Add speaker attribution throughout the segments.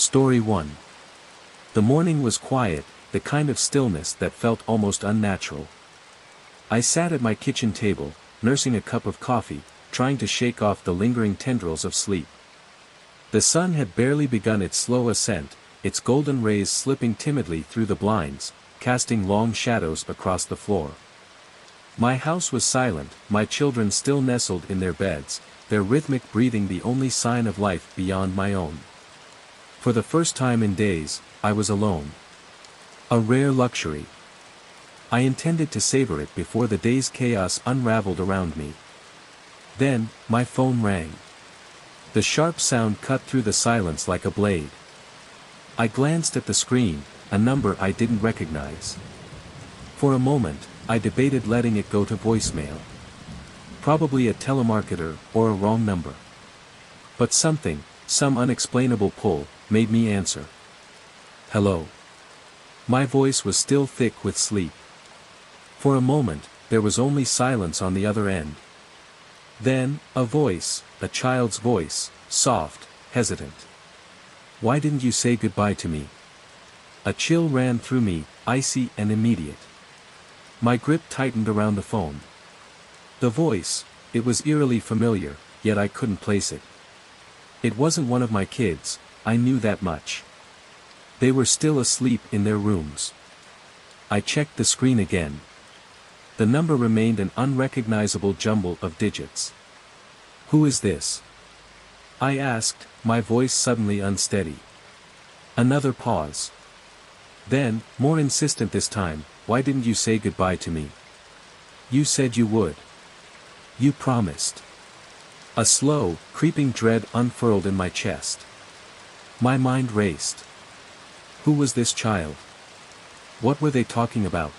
Speaker 1: Story 1. The morning was quiet, the kind of stillness that felt almost unnatural. I sat at my kitchen table, nursing a cup of coffee, trying to shake off the lingering tendrils of sleep. The sun had barely begun its slow ascent, its golden rays slipping timidly through the blinds, casting long shadows across the floor. My house was silent, my children still nestled in their beds, their rhythmic breathing the only sign of life beyond my own. For the first time in days, I was alone. A rare luxury. I intended to savor it before the day's chaos unraveled around me. Then, my phone rang. The sharp sound cut through the silence like a blade. I glanced at the screen, a number I didn't recognize. For a moment, I debated letting it go to voicemail. Probably a telemarketer or a wrong number. But something, some unexplainable pull, made me answer. Hello. My voice was still thick with sleep. For a moment, there was only silence on the other end. Then, a voice, a child's voice, soft, hesitant. Why didn't you say goodbye to me? A chill ran through me, icy and immediate. My grip tightened around the phone. The voice, it was eerily familiar, yet I couldn't place it. It wasn't one of my kids, I knew that much. They were still asleep in their rooms. I checked the screen again. The number remained an unrecognizable jumble of digits. Who is this? I asked, my voice suddenly unsteady. Another pause. Then, more insistent this time, why didn't you say goodbye to me? You said you would. You promised. A slow, creeping dread unfurled in my chest. My mind raced. Who was this child? What were they talking about?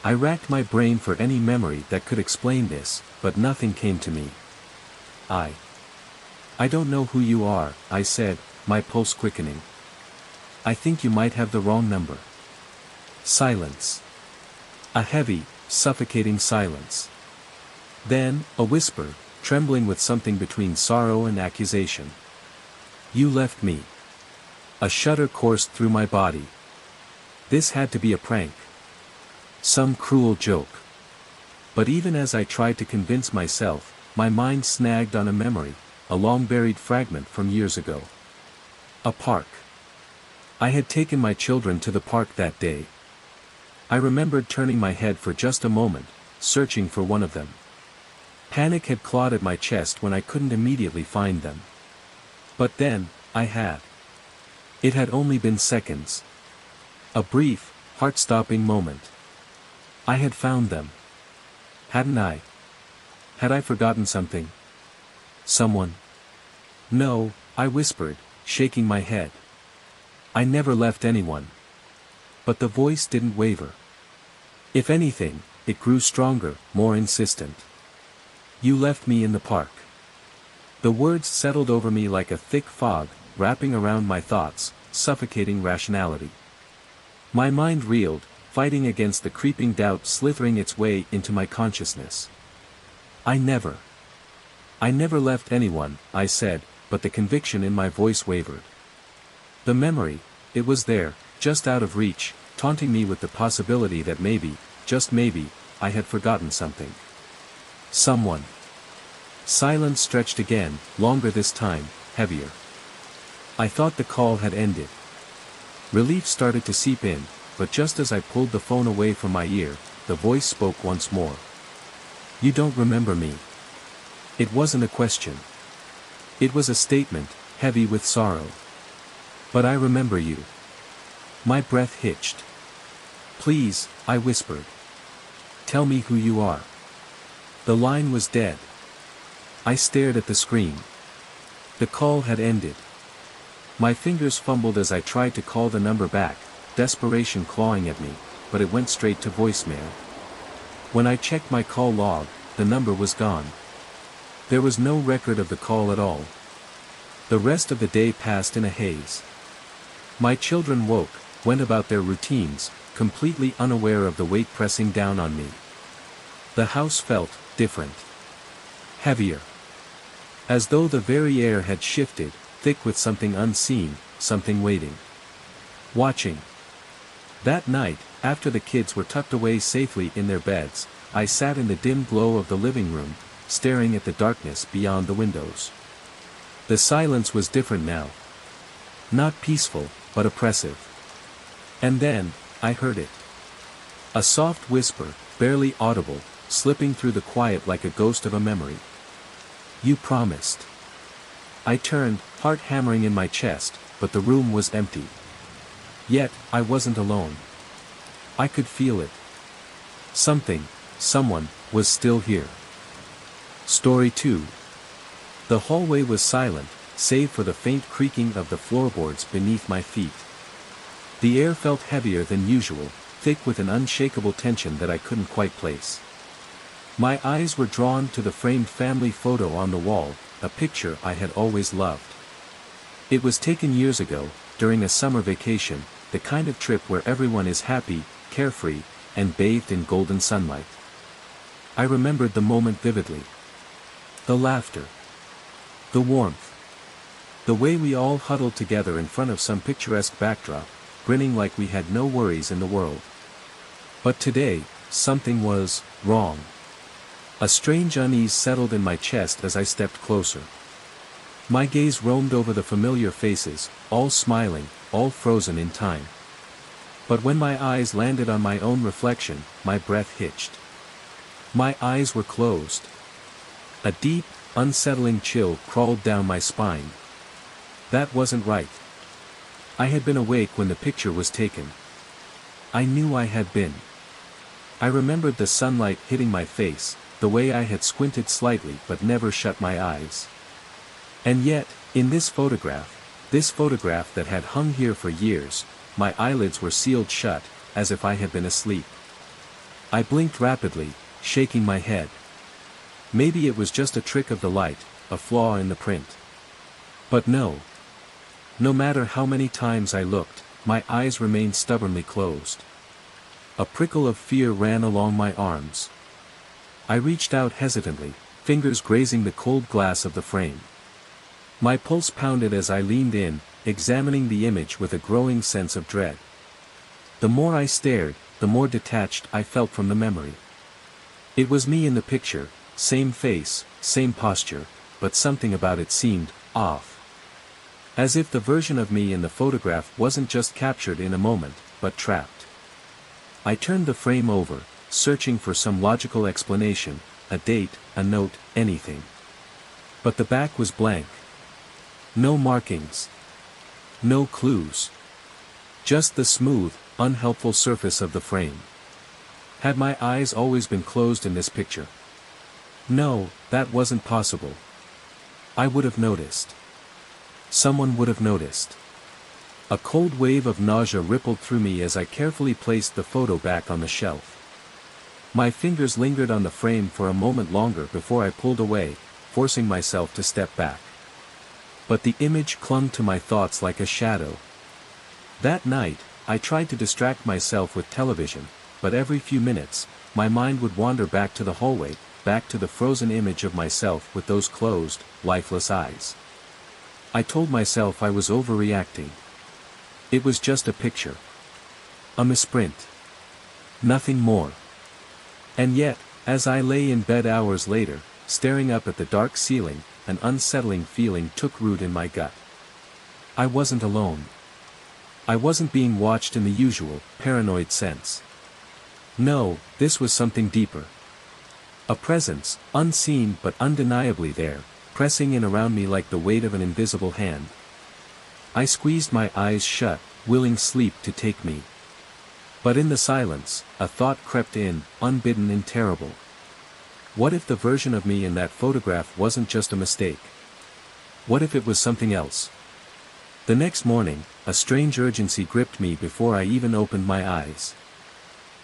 Speaker 1: I racked my brain for any memory that could explain this, but nothing came to me. I don't know who you are, I said, my pulse quickening. I think you might have the wrong number. Silence. A heavy, suffocating silence. Then, a whisper, trembling with something between sorrow and accusation. You left me. A shudder coursed through my body. This had to be a prank. Some cruel joke. But even as I tried to convince myself, my mind snagged on a memory, a long-buried fragment from years ago. A park. I had taken my children to the park that day. I remembered turning my head for just a moment, searching for one of them. Panic had clawed at my chest when I couldn't immediately find them. But then, I had. It had only been seconds. A brief, heart-stopping moment. I had found them. Hadn't I? Had I forgotten something? Someone? No, I whispered, shaking my head. I never left anyone. But the voice didn't waver. If anything, it grew stronger, more insistent. You left me in the park. The words settled over me like a thick fog, wrapping around my thoughts, suffocating rationality. My mind reeled, fighting against the creeping doubt slithering its way into my consciousness. I never left anyone, I said, but the conviction in my voice wavered. The memory, it was there, just out of reach, taunting me with the possibility that maybe, just maybe, I had forgotten something. Someone. Silence stretched again, longer this time, heavier. I thought the call had ended. Relief started to seep in, but just as I pulled the phone away from my ear, the voice spoke once more. You don't remember me. It wasn't a question. It was a statement, heavy with sorrow. But I remember you. My breath hitched. Please, I whispered. Tell me who you are. The line was dead. I stared at the screen. The call had ended. My fingers fumbled as I tried to call the number back, desperation clawing at me, but it went straight to voicemail. When I checked my call log, the number was gone. There was no record of the call at all. The rest of the day passed in a haze. My children woke, went about their routines, completely unaware of the weight pressing down on me. The house felt different. Heavier. As though the very air had shifted, thick with something unseen, something waiting. Watching. That night, after the kids were tucked away safely in their beds, I sat in the dim glow of the living room, staring at the darkness beyond the windows. The silence was different now. Not peaceful, but oppressive. And then, I heard it. A soft whisper, barely audible, slipping through the quiet like a ghost of a memory. "You promised." I turned, heart hammering in my chest, but the room was empty. Yet, I wasn't alone. I could feel it. Someone, was still here. Story 2. The hallway was silent, save for the faint creaking of the floorboards beneath my feet. The air felt heavier than usual, thick with an unshakable tension that I couldn't quite place. My eyes were drawn to the framed family photo on the wall, a picture I had always loved. It was taken years ago, during a summer vacation, the kind of trip where everyone is happy, carefree, and bathed in golden sunlight. I remembered the moment vividly. The laughter. The warmth. The way we all huddled together in front of some picturesque backdrop, grinning like we had no worries in the world. But today, something was wrong. A strange unease settled in my chest as I stepped closer. My gaze roamed over the familiar faces, all smiling, all frozen in time. But when my eyes landed on my own reflection, my breath hitched. My eyes were closed. A deep, unsettling chill crawled down my spine. That wasn't right. I had been awake when the picture was taken. I knew I had been. I remembered the sunlight hitting my face, the way I had squinted slightly but never shut my eyes. And yet, in this photograph that had hung here for years, my eyelids were sealed shut, as if I had been asleep. I blinked rapidly, shaking my head. Maybe it was just a trick of the light, a flaw in the print. But no. No matter how many times I looked, my eyes remained stubbornly closed. A prickle of fear ran along my arms. I reached out hesitantly, fingers grazing the cold glass of the frame. My pulse pounded as I leaned in, examining the image with a growing sense of dread. The more I stared, the more detached I felt from the memory. It was me in the picture, same face, same posture, but something about it seemed off. As if the version of me in the photograph wasn't just captured in a moment, but trapped. I turned the frame over, searching for some logical explanation, a date, a note, anything. But the back was blank. No markings. No clues. Just the smooth, unhelpful surface of the frame. Had my eyes always been closed in this picture? No, that wasn't possible. I would have noticed. Someone would have noticed. A cold wave of nausea rippled through me as I carefully placed the photo back on the shelf. My fingers lingered on the frame for a moment longer before I pulled away, forcing myself to step back. But the image clung to my thoughts like a shadow. That night, I tried to distract myself with television, but every few minutes, my mind would wander back to the hallway, back to the frozen image of myself with those closed, lifeless eyes. I told myself I was overreacting. It was just a picture. A misprint. Nothing more. And yet, as I lay in bed hours later, staring up at the dark ceiling, an unsettling feeling took root in my gut. I wasn't alone. I wasn't being watched in the usual, paranoid sense. No, this was something deeper. A presence, unseen but undeniably there, pressing in around me like the weight of an invisible hand. I squeezed my eyes shut, willing sleep to take me. But in the silence, a thought crept in, unbidden and terrible. What if the version of me in that photograph wasn't just a mistake? What if it was something else? The next morning, a strange urgency gripped me before I even opened my eyes.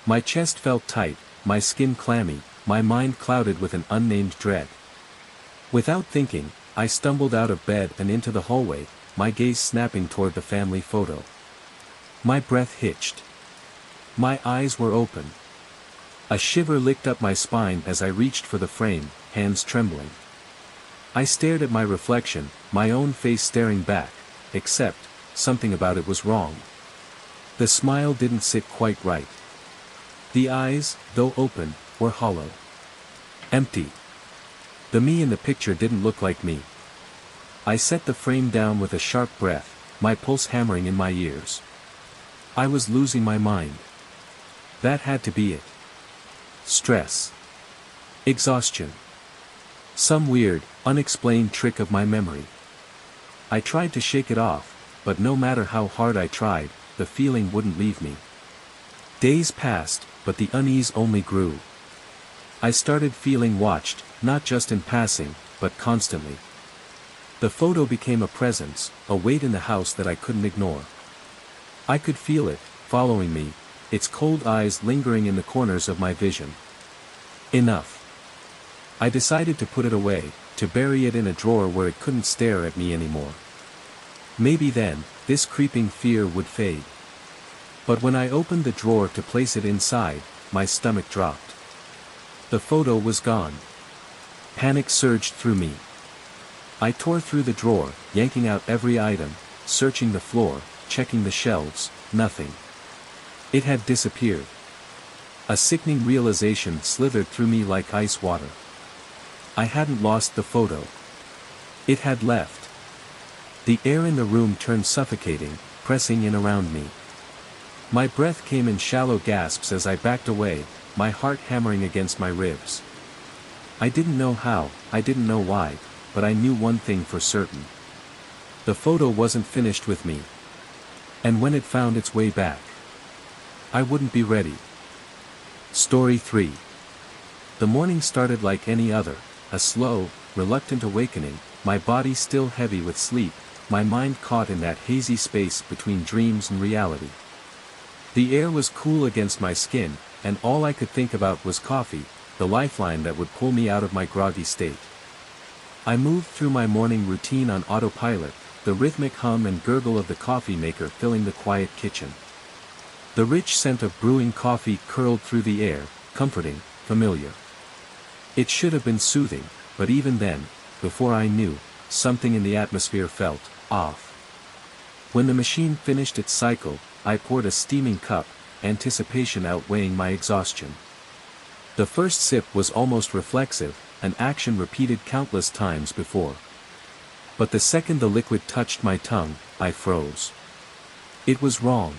Speaker 1: My chest felt tight, my skin clammy, my mind clouded with an unnamed dread. Without thinking, I stumbled out of bed and into the hallway, my gaze snapping toward the family photo. My breath hitched. My eyes were open. A shiver licked up my spine as I reached for the frame, hands trembling. I stared at my reflection, my own face staring back, except, something about it was wrong. The smile didn't sit quite right. The eyes, though open, were hollow. Empty. The me in the picture didn't look like me. I set the frame down with a sharp breath, my pulse hammering in my ears. I was losing my mind. That had to be it. Stress. Exhaustion. Some weird, unexplained trick of my memory. I tried to shake it off, but no matter how hard I tried, the feeling wouldn't leave me. Days passed, but the unease only grew. I started feeling watched, not just in passing, but constantly. The photo became a presence, a weight in the house that I couldn't ignore. I could feel it, following me, its cold eyes lingering in the corners of my vision. Enough. I decided to put it away, to bury it in a drawer where it couldn't stare at me anymore. Maybe then, this creeping fear would fade. But when I opened the drawer to place it inside, my stomach dropped. The photo was gone. Panic surged through me. I tore through the drawer, yanking out every item, searching the floor, checking the shelves, nothing. It had disappeared. A sickening realization slithered through me like ice water. I hadn't lost the photo. It had left. The air in the room turned suffocating, pressing in around me. My breath came in shallow gasps as I backed away, my heart hammering against my ribs. I didn't know how, I didn't know why, but I knew one thing for certain. The photo wasn't finished with me. And when it found its way back, I wouldn't be ready. Story 3. The morning started like any other, a slow, reluctant awakening, my body still heavy with sleep, my mind caught in that hazy space between dreams and reality. The air was cool against my skin, and all I could think about was coffee, the lifeline that would pull me out of my groggy state. I moved through my morning routine on autopilot, the rhythmic hum and gurgle of the coffee maker filling the quiet kitchen. The rich scent of brewing coffee curled through the air, comforting, familiar. It should have been soothing, but even then, before I knew, something in the atmosphere felt off. When the machine finished its cycle, I poured a steaming cup, anticipation outweighing my exhaustion. The first sip was almost reflexive, an action repeated countless times before. But the second the liquid touched my tongue, I froze. It was wrong.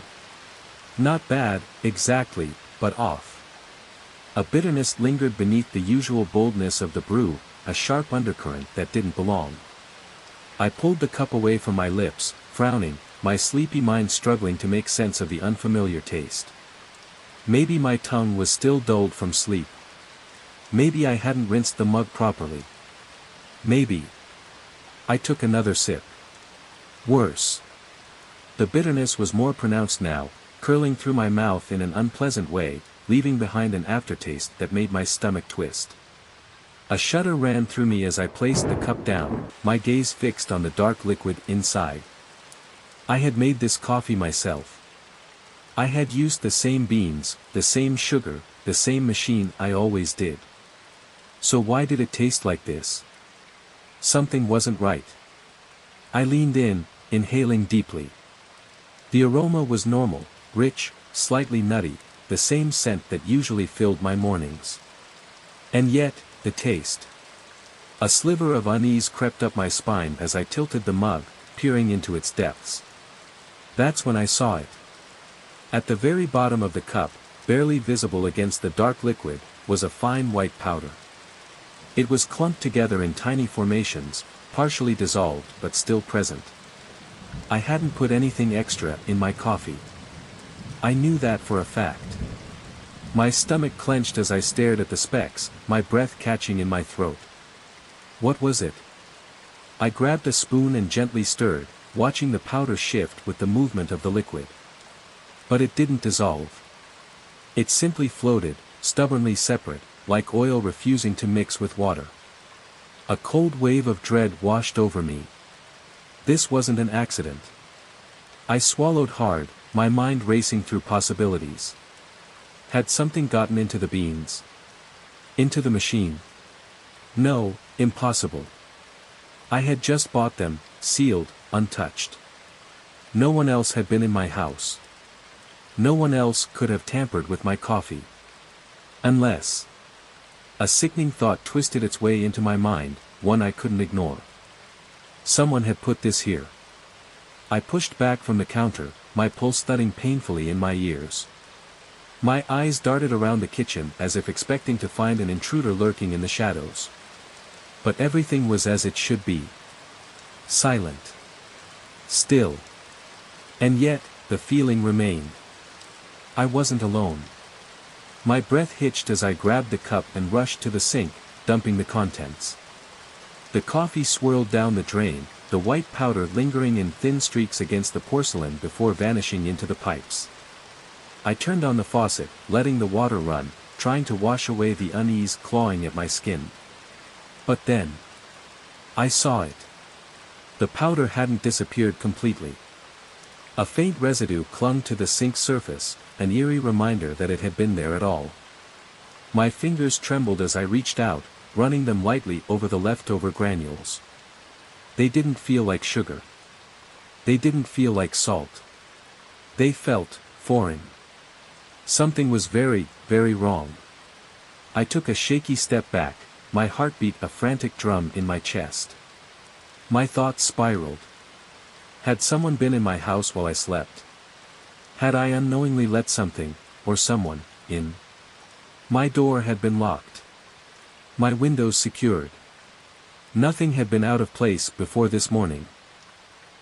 Speaker 1: Not bad, exactly, but off. A bitterness lingered beneath the usual boldness of the brew, a sharp undercurrent that didn't belong. I pulled the cup away from my lips, frowning, my sleepy mind struggling to make sense of the unfamiliar taste. Maybe my tongue was still dulled from sleep. Maybe I hadn't rinsed the mug properly. Maybe. I took another sip. Worse. The bitterness was more pronounced now, curling through my mouth in an unpleasant way, leaving behind an aftertaste that made my stomach twist. A shudder ran through me as I placed the cup down, my gaze fixed on the dark liquid inside. I had made this coffee myself. I had used the same beans, the same sugar, the same machine I always did. So why did it taste like this? Something wasn't right. I leaned in, inhaling deeply. The aroma was normal, rich, slightly nutty, the same scent that usually filled my mornings. And yet, the taste. A sliver of unease crept up my spine as I tilted the mug, peering into its depths. That's when I saw it. At the very bottom of the cup, barely visible against the dark liquid, was a fine white powder. It was clumped together in tiny formations, partially dissolved but still present. I hadn't put anything extra in my coffee. I knew that for a fact. My stomach clenched as I stared at the specks, my breath catching in my throat. What was it? I grabbed a spoon and gently stirred, watching the powder shift with the movement of the liquid. But it didn't dissolve. It simply floated, stubbornly separate, like oil refusing to mix with water. A cold wave of dread washed over me. This wasn't an accident. I swallowed hard, my mind racing through possibilities. Had something gotten into the beans? Into the machine? No, impossible. I had just bought them, sealed, untouched. No one else had been in my house. No one else could have tampered with my coffee. Unless. A sickening thought twisted its way into my mind, one I couldn't ignore. Someone had put this here. I pushed back from the counter, my pulse thudding painfully in my ears. My eyes darted around the kitchen as if expecting to find an intruder lurking in the shadows. But everything was as it should be. Silent. Still. And yet, the feeling remained. I wasn't alone. My breath hitched as I grabbed the cup and rushed to the sink, dumping the contents. The coffee swirled down the drain, the white powder lingering in thin streaks against the porcelain before vanishing into the pipes. I turned on the faucet, letting the water run, trying to wash away the unease clawing at my skin. But then. I saw it. The powder hadn't disappeared completely. A faint residue clung to the sink surface, an eerie reminder that it had been there at all. My fingers trembled as I reached out, running them lightly over the leftover granules. They didn't feel like sugar. They didn't feel like salt. They felt foreign. Something was very, very wrong. I took a shaky step back, my heart beat a frantic drum in my chest. My thoughts spiraled. Had someone been in my house while I slept? Had I unknowingly let something, or someone, in? My door had been locked. My windows secured. Nothing had been out of place before this morning.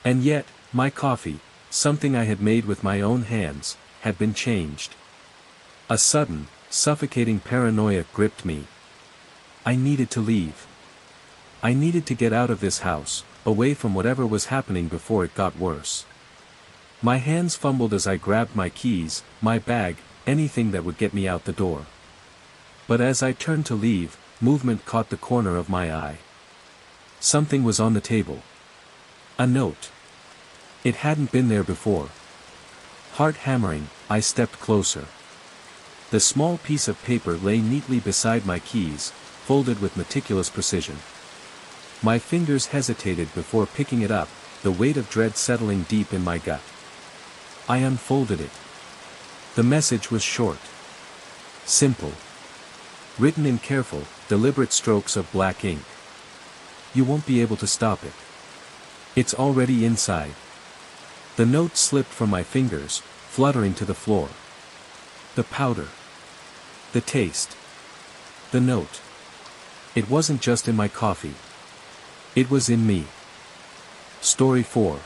Speaker 1: And yet, my coffee, something I had made with my own hands, had been changed. A sudden, suffocating paranoia gripped me. I needed to leave. I needed to get out of this house, away from whatever was happening before it got worse. My hands fumbled as I grabbed my keys, my bag, anything that would get me out the door. But as I turned to leave, movement caught the corner of my eye. Something was on the table. A note. It hadn't been there before. Heart hammering, I stepped closer. The small piece of paper lay neatly beside my keys, folded with meticulous precision. My fingers hesitated before picking it up, the weight of dread settling deep in my gut. I unfolded it. The message was short. Simple. Written in careful, deliberate strokes of black ink. You won't be able to stop it. It's already inside. The note slipped from my fingers, fluttering to the floor. The powder. The taste. The note. It wasn't just in my coffee. It was in me. Story 4.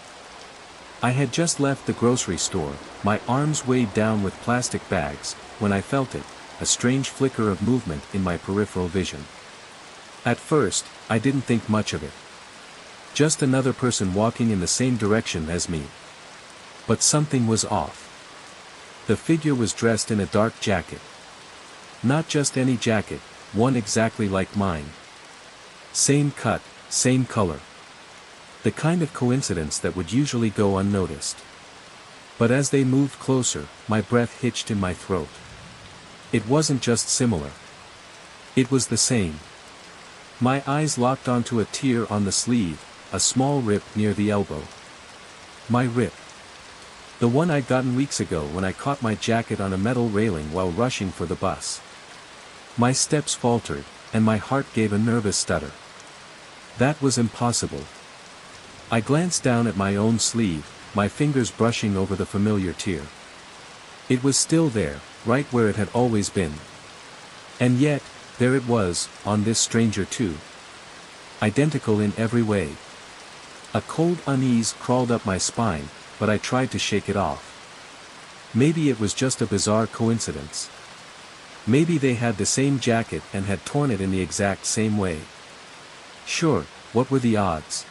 Speaker 1: I had just left the grocery store, my arms weighed down with plastic bags, when I felt it, a strange flicker of movement in my peripheral vision. At first, I didn't think much of it. Just another person walking in the same direction as me. But something was off. The figure was dressed in a dark jacket. Not just any jacket, one exactly like mine. Same cut, same color. The kind of coincidence that would usually go unnoticed. But as they moved closer, my breath hitched in my throat. It wasn't just similar. It was the same. My eyes locked onto a tear on the sleeve, a small rip near the elbow. My rip. The one I'd gotten weeks ago when I caught my jacket on a metal railing while rushing for the bus. My steps faltered, and my heart gave a nervous stutter. That was impossible. I glanced down at my own sleeve, my fingers brushing over the familiar tear. It was still there, right where it had always been. And yet, there it was, on this stranger too. Identical in every way. A cold unease crawled up my spine, but I tried to shake it off. Maybe it was just a bizarre coincidence. Maybe they had the same jacket and had torn it in the exact same way. Sure, what were the odds?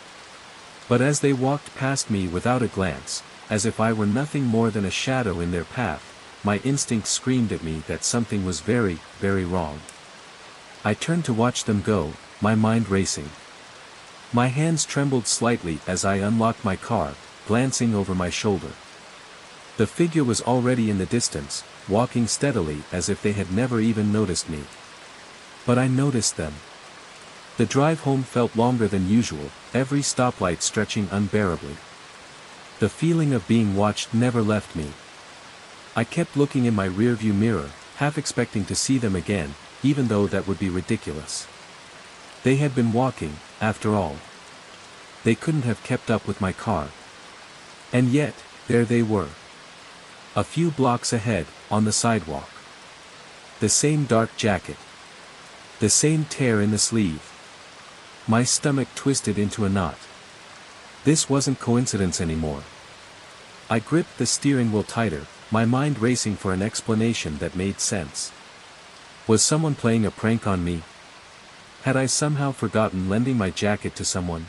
Speaker 1: But as they walked past me without a glance, as if I were nothing more than a shadow in their path, my instinct screamed at me that something was very, very wrong. I turned to watch them go, my mind racing. My hands trembled slightly as I unlocked my car, glancing over my shoulder. The figure was already in the distance, walking steadily as if they had never even noticed me. But I noticed them. The drive home felt longer than usual, every stoplight stretching unbearably. The feeling of being watched never left me. I kept looking in my rearview mirror, half expecting to see them again, even though that would be ridiculous. They had been walking, after all. They couldn't have kept up with my car. And yet, there they were. A few blocks ahead, on the sidewalk. The same dark jacket. The same tear in the sleeve. My stomach twisted into a knot. This wasn't coincidence anymore. I gripped the steering wheel tighter, my mind racing for an explanation that made sense. Was someone playing a prank on me? Had I somehow forgotten lending my jacket to someone?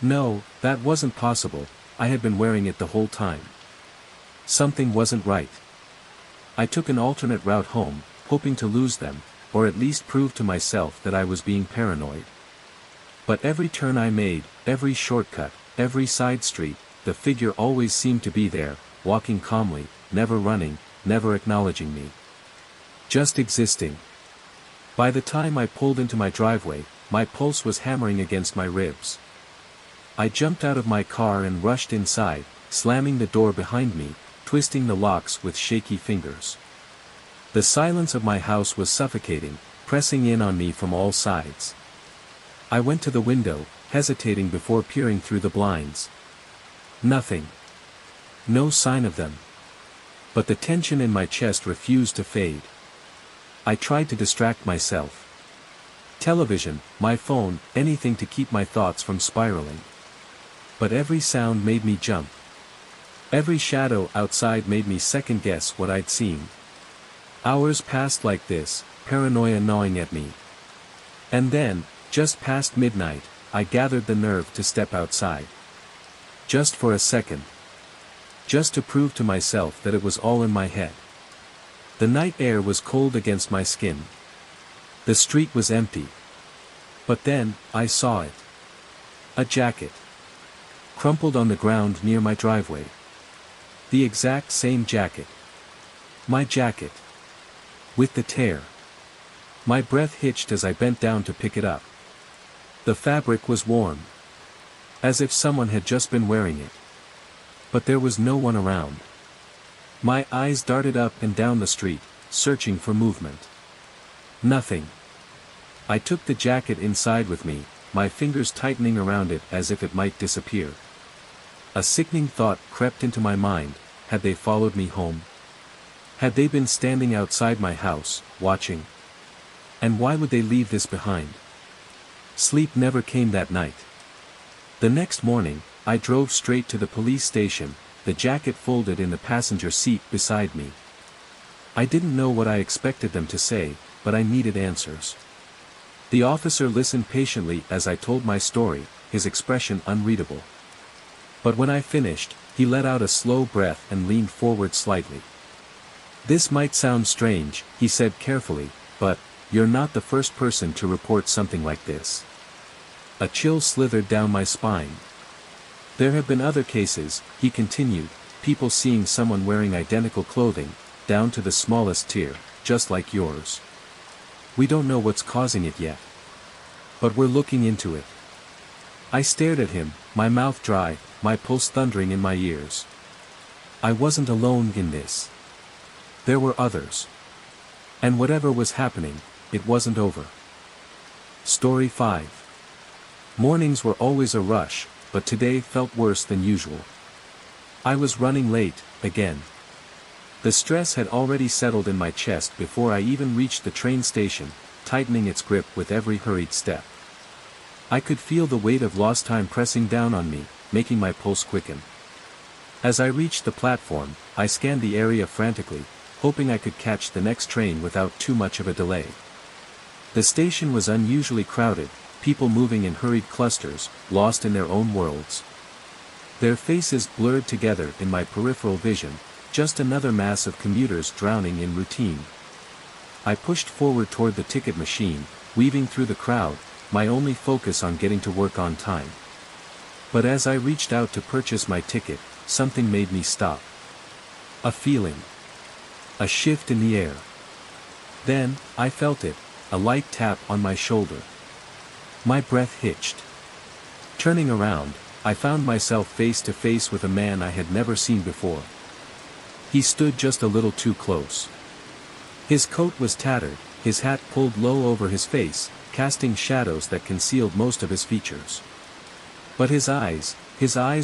Speaker 1: No, that wasn't possible, I had been wearing it the whole time. Something wasn't right. I took an alternate route home, hoping to lose them, or at least prove to myself that I was being paranoid. But every turn I made, every shortcut, every side street, the figure always seemed to be there, walking calmly, never running, never acknowledging me. Just existing. By the time I pulled into my driveway, my pulse was hammering against my ribs. I jumped out of my car and rushed inside, slamming the door behind me, twisting the locks with shaky fingers. The silence of my house was suffocating, pressing in on me from all sides. I went to the window, hesitating before peering through the blinds. Nothing. No sign of them. But the tension in my chest refused to fade. I tried to distract myself. Television, my phone, anything to keep my thoughts from spiraling. But every sound made me jump. Every shadow outside made me second-guess what I'd seen. Hours passed like this, paranoia gnawing at me. And then, just past midnight, I gathered the nerve to step outside. Just for a second. Just to prove to myself that it was all in my head. The night air was cold against my skin. The street was empty. But then, I saw it. A jacket. Crumpled on the ground near my driveway. The exact same jacket. My jacket. With the tear. My breath hitched as I bent down to pick it up. The fabric was warm. As if someone had just been wearing it. But there was no one around. My eyes darted up and down the street, searching for movement. Nothing. I took the jacket inside with me, my fingers tightening around it as if it might disappear. A sickening thought crept into my mind, had they followed me home? Had they been standing outside my house, watching? And why would they leave this behind? Sleep never came that night. The next morning, I drove straight to the police station, the jacket folded in the passenger seat beside me. I didn't know what I expected them to say, but I needed answers. The officer listened patiently as I told my story, his expression unreadable. But when I finished, he let out a slow breath and leaned forward slightly. "This might sound strange," he said carefully, "but you're not the first person to report something like this." A chill slithered down my spine. "There have been other cases," he continued, "people seeing someone wearing identical clothing, down to the smallest tear, just like yours. We don't know what's causing it yet. But we're looking into it." I stared at him, my mouth dry, my pulse thundering in my ears. I wasn't alone in this. There were others. And whatever was happening, it wasn't over. Story 5. Mornings were always a rush, but today felt worse than usual. I was running late, again. The stress had already settled in my chest before I even reached the train station, tightening its grip with every hurried step. I could feel the weight of lost time pressing down on me, making my pulse quicken. As I reached the platform, I scanned the area frantically, hoping I could catch the next train without too much of a delay. The station was unusually crowded, people moving in hurried clusters, lost in their own worlds. Their faces blurred together in my peripheral vision, just another mass of commuters drowning in routine. I pushed forward toward the ticket machine, weaving through the crowd, my only focus on getting to work on time. But as I reached out to purchase my ticket, something made me stop. A feeling. A shift in the air. Then, I felt it, a light tap on my shoulder. My breath hitched. Turning around, I found myself face to face with a man I had never seen before. He stood just a little too close. His coat was tattered, his hat pulled low over his face, casting shadows that concealed most of his features. But his eyes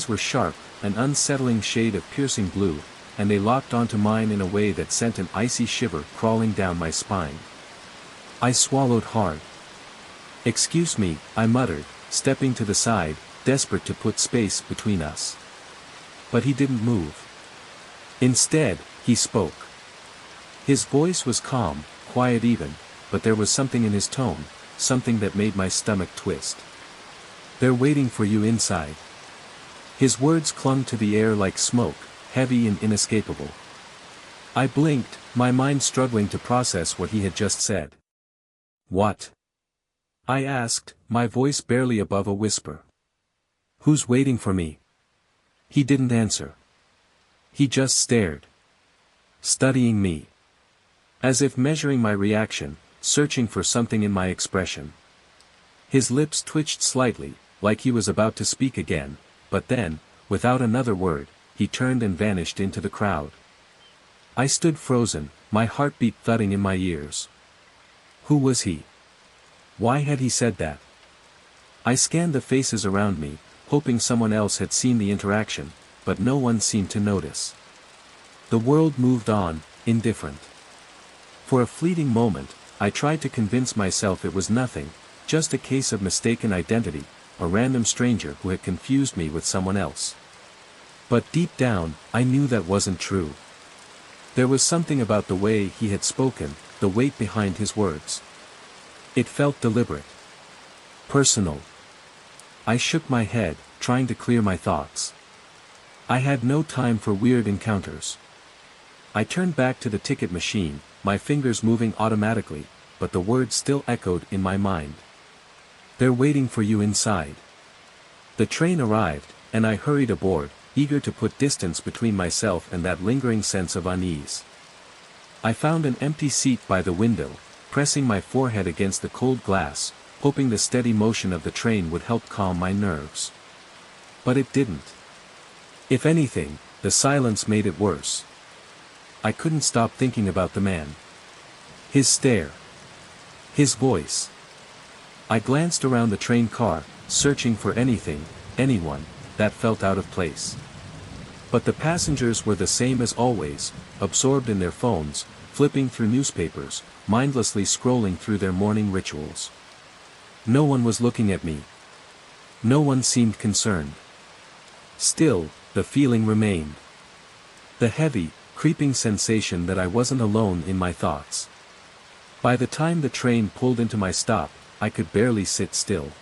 Speaker 1: were sharp, an unsettling shade of piercing blue, and they locked onto mine in a way that sent an icy shiver crawling down my spine. I swallowed hard. "Excuse me," I muttered, stepping to the side, desperate to put space between us. But he didn't move. Instead, he spoke. His voice was calm, quiet even, but there was something in his tone, something that made my stomach twist. "They're waiting for you inside." His words clung to the air like smoke, heavy and inescapable. I blinked, my mind struggling to process what he had just said. "What?" I asked, my voice barely above a whisper. "Who's waiting for me?" He didn't answer. He just stared. Studying me. As if measuring my reaction, searching for something in my expression. His lips twitched slightly, like he was about to speak again, but then, without another word, he turned and vanished into the crowd. I stood frozen, my heartbeat thudding in my ears. Who was he? Why had he said that? I scanned the faces around me, hoping someone else had seen the interaction, but no one seemed to notice. The world moved on, indifferent. For a fleeting moment, I tried to convince myself it was nothing, just a case of mistaken identity, a random stranger who had confused me with someone else. But deep down, I knew that wasn't true. There was something about the way he had spoken, the weight behind his words. It felt deliberate. Personal. I shook my head, trying to clear my thoughts. I had no time for weird encounters. I turned back to the ticket machine, my fingers moving automatically, but the words still echoed in my mind. "They're waiting for you inside." The train arrived, and I hurried aboard, eager to put distance between myself and that lingering sense of unease. I found an empty seat by the window, pressing my forehead against the cold glass, hoping the steady motion of the train would help calm my nerves. But it didn't. If anything, the silence made it worse. I couldn't stop thinking about the man. His stare. His voice. I glanced around the train car, searching for anything, anyone, that felt out of place. But the passengers were the same as always, absorbed in their phones, flipping through newspapers, mindlessly scrolling through their morning rituals. No one was looking at me. No one seemed concerned. Still, the feeling remained. The heavy, creeping sensation that I wasn't alone in my thoughts. By the time the train pulled into my stop, I could barely sit still.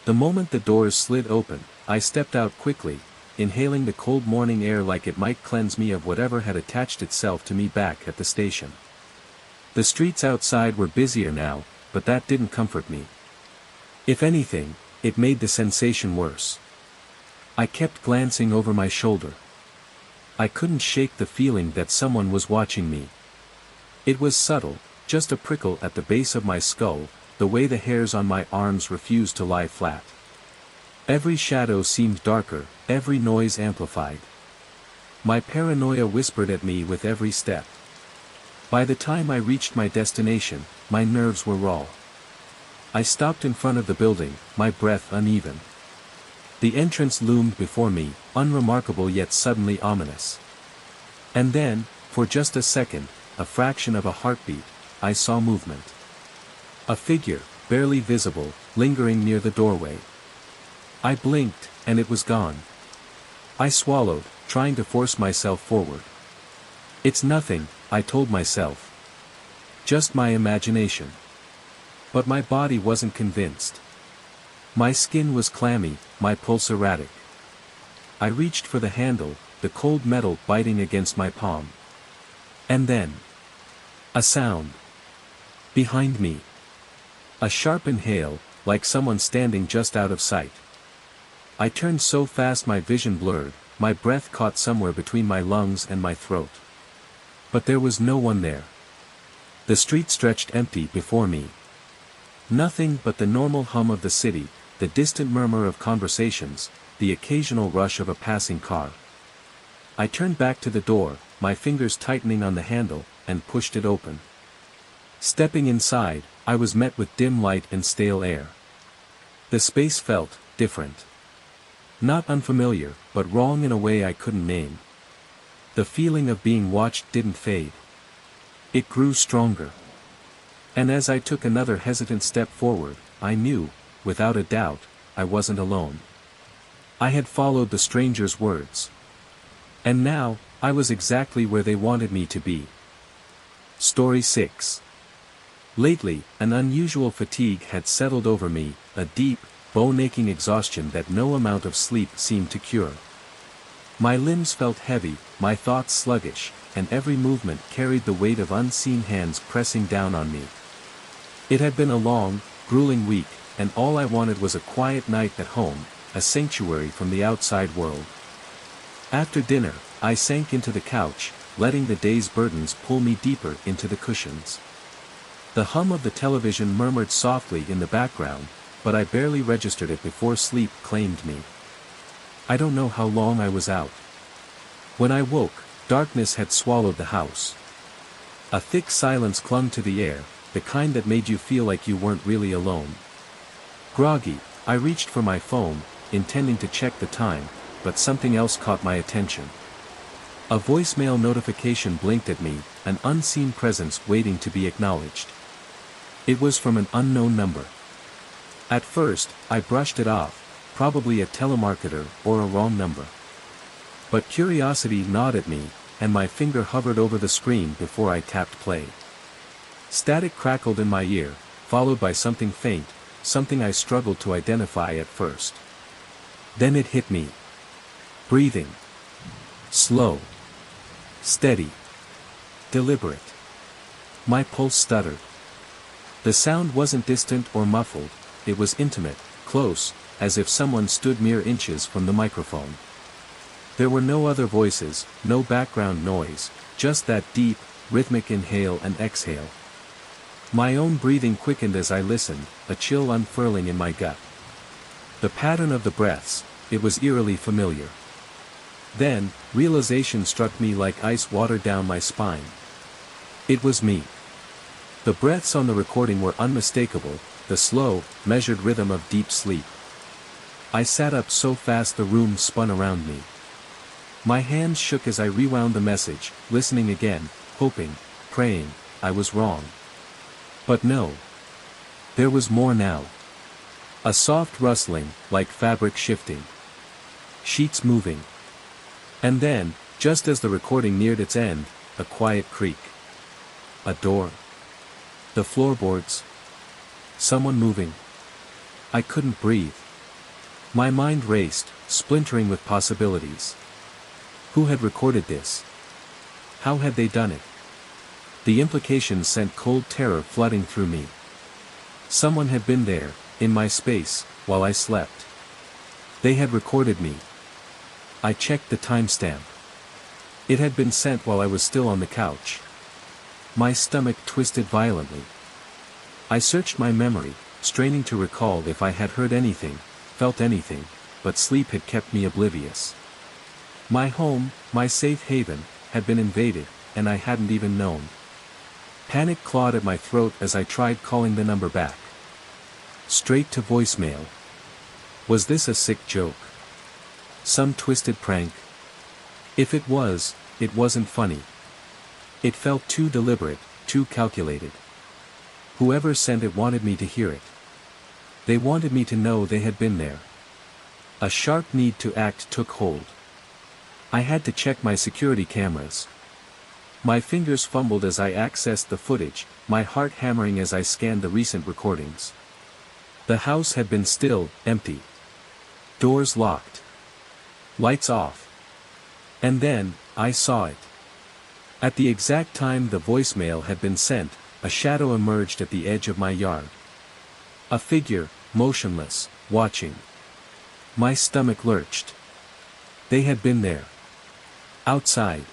Speaker 1: The moment the doors slid open, I stepped out quickly, inhaling the cold morning air like it might cleanse me of whatever had attached itself to me back at the station. The streets outside were busier now, but that didn't comfort me. If anything, it made the sensation worse. I kept glancing over my shoulder. I couldn't shake the feeling that someone was watching me. It was subtle, just a prickle at the base of my skull, the way the hairs on my arms refused to lie flat. Every shadow seemed darker, every noise amplified. My paranoia whispered at me with every step. By the time I reached my destination, my nerves were raw. I stopped in front of the building, my breath uneven. The entrance loomed before me, unremarkable yet suddenly ominous. And then, for just a second, a fraction of a heartbeat, I saw movement. A figure, barely visible, lingering near the doorway. I blinked, and it was gone. I swallowed, trying to force myself forward. It's nothing, I told myself. Just my imagination. But my body wasn't convinced. My skin was clammy, my pulse erratic. I reached for the handle, the cold metal biting against my palm. And then, a sound. Behind me. A sharp inhale, like someone standing just out of sight. I turned so fast my vision blurred, my breath caught somewhere between my lungs and my throat. But there was no one there. The street stretched empty before me. Nothing but the normal hum of the city, the distant murmur of conversations, the occasional rush of a passing car. I turned back to the door, my fingers tightening on the handle, and pushed it open. Stepping inside, I was met with dim light and stale air. The space felt different. Not unfamiliar, but wrong in a way I couldn't name. The feeling of being watched didn't fade. It grew stronger. And as I took another hesitant step forward, I knew, without a doubt, I wasn't alone. I had followed the stranger's words. And now, I was exactly where they wanted me to be. Story 6. Lately, an unusual fatigue had settled over me, a deep, bone-aching exhaustion that no amount of sleep seemed to cure. My limbs felt heavy, my thoughts sluggish, and every movement carried the weight of unseen hands pressing down on me. It had been a long, grueling week, and all I wanted was a quiet night at home, a sanctuary from the outside world. After dinner, I sank into the couch, letting the day's burdens pull me deeper into the cushions. The hum of the television murmured softly in the background, but I barely registered it before sleep claimed me. I don't know how long I was out. When I woke, darkness had swallowed the house. A thick silence clung to the air, the kind that made you feel like you weren't really alone. Groggy, I reached for my phone, intending to check the time, but something else caught my attention. A voicemail notification blinked at me, an unseen presence waiting to be acknowledged. It was from an unknown number. At first, I brushed it off, probably a telemarketer or a wrong number. But curiosity gnawed at me, and my finger hovered over the screen before I tapped play. Static crackled in my ear, followed by something faint, something I struggled to identify at first. Then it hit me. Breathing. Slow. Steady. Deliberate. My pulse stuttered. The sound wasn't distant or muffled, it was intimate, close, as if someone stood mere inches from the microphone. There were no other voices, no background noise, just that deep, rhythmic inhale and exhale. My own breathing quickened as I listened, a chill unfurling in my gut. The pattern of the breaths, it was eerily familiar. Then, realization struck me like ice water down my spine. It was me. The breaths on the recording were unmistakable, the slow, measured rhythm of deep sleep. I sat up so fast the room spun around me. My hands shook as I rewound the message, listening again, hoping, praying, I was wrong. But no. There was more now. A soft rustling, like fabric shifting. Sheets moving. And then, just as the recording neared its end, a quiet creak. A door. The floorboards. Someone moving. I couldn't breathe. My mind raced, splintering with possibilities. Who had recorded this? How had they done it? The implications sent cold terror flooding through me. Someone had been there, in my space, while I slept. They had recorded me. I checked the timestamp. It had been sent while I was still on the couch. My stomach twisted violently. I searched my memory, straining to recall if I had heard anything, felt anything, but sleep had kept me oblivious. My home, my safe haven, had been invaded, and I hadn't even known. Panic clawed at my throat as I tried calling the number back. Straight to voicemail. Was this a sick joke? Some twisted prank? If it was, it wasn't funny. It felt too deliberate, too calculated. Whoever sent it wanted me to hear it. They wanted me to know they had been there. A sharp need to act took hold. I had to check my security cameras. My fingers fumbled as I accessed the footage, my heart hammering as I scanned the recent recordings. The house had been still, empty. Doors locked. Lights off. And then, I saw it. At the exact time the voicemail had been sent, a shadow emerged at the edge of my yard. A figure, motionless, watching. My stomach lurched. They had been there. Outside.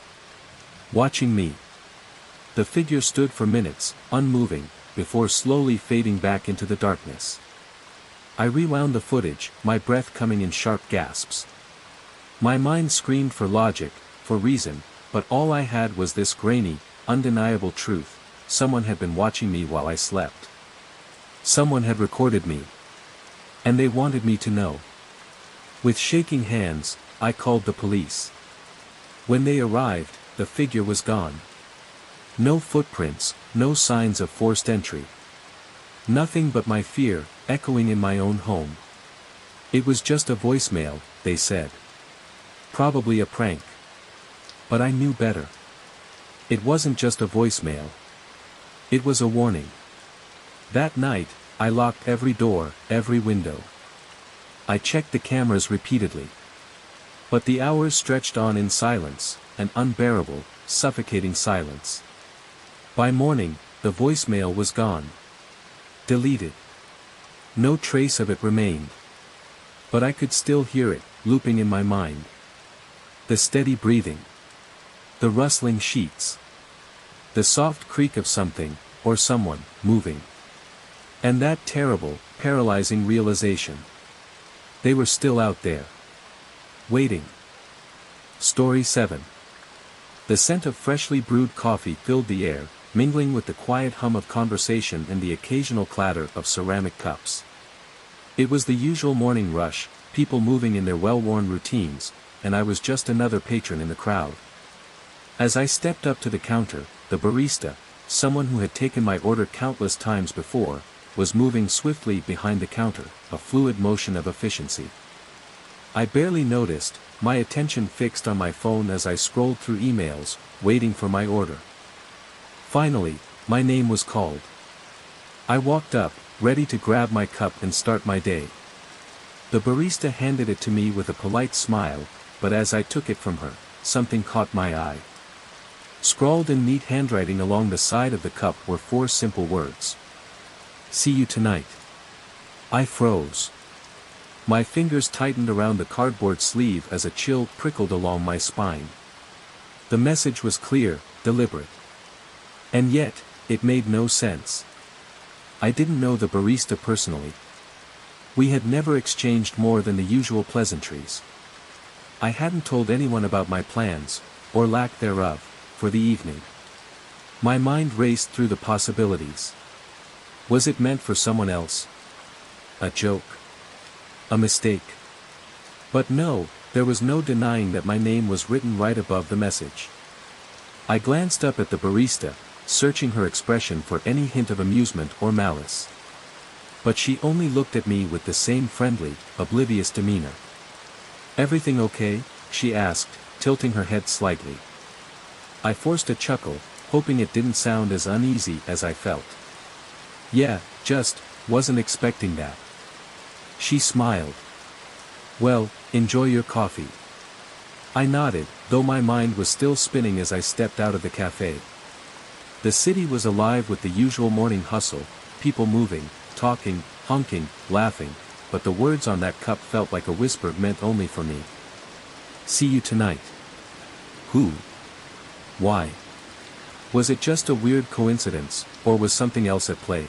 Speaker 1: Watching me. The figure stood for minutes, unmoving, before slowly fading back into the darkness. I rewound the footage, my breath coming in sharp gasps. My mind screamed for logic, for reason, but all I had was this grainy, undeniable truth: someone had been watching me while I slept. Someone had recorded me. And they wanted me to know. With shaking hands, I called the police. When they arrived, the figure was gone. No footprints, no signs of forced entry. Nothing but my fear, echoing in my own home. It was just a voicemail, they said. Probably a prank. But I knew better. It wasn't just a voicemail. It was a warning. That night, I locked every door, every window. I checked the cameras repeatedly. But the hours stretched on in silence, an unbearable, suffocating silence. By morning, the voicemail was gone. Deleted. No trace of it remained. But I could still hear it, looping in my mind. The steady breathing. The rustling sheets. The soft creak of something, or someone, moving. And that terrible, paralyzing realization. They were still out there. Waiting. Story 7. The scent of freshly brewed coffee filled the air, mingling with the quiet hum of conversation and the occasional clatter of ceramic cups. It was the usual morning rush, people moving in their well-worn routines, and I was just another patron in the crowd. As I stepped up to the counter, the barista, someone who had taken my order countless times before, was moving swiftly behind the counter, a fluid motion of efficiency. I barely noticed, my attention fixed on my phone as I scrolled through emails, waiting for my order. Finally, my name was called. I walked up, ready to grab my cup and start my day. The barista handed it to me with a polite smile, but as I took it from her, something caught my eye. Scrawled in neat handwriting along the side of the cup were 4 simple words. See you tonight. I froze. My fingers tightened around the cardboard sleeve as a chill prickled along my spine. The message was clear, deliberate. And yet, it made no sense. I didn't know the barista personally. We had never exchanged more than the usual pleasantries. I hadn't told anyone about my plans, or lack thereof, for the evening. My mind raced through the possibilities. Was it meant for someone else? A joke? A mistake? But no, there was no denying that my name was written right above the message. I glanced up at the barista, searching her expression for any hint of amusement or malice. But she only looked at me with the same friendly, oblivious demeanor. Everything okay? She asked, tilting her head slightly. I forced a chuckle, hoping it didn't sound as uneasy as I felt. Yeah, just, wasn't expecting that. She smiled. Well, enjoy your coffee. I nodded, though my mind was still spinning as I stepped out of the cafe. The city was alive with the usual morning hustle, people moving, talking, honking, laughing, but the words on that cup felt like a whisper meant only for me. See you tonight. Who? Why? Was it just a weird coincidence, or was something else at play?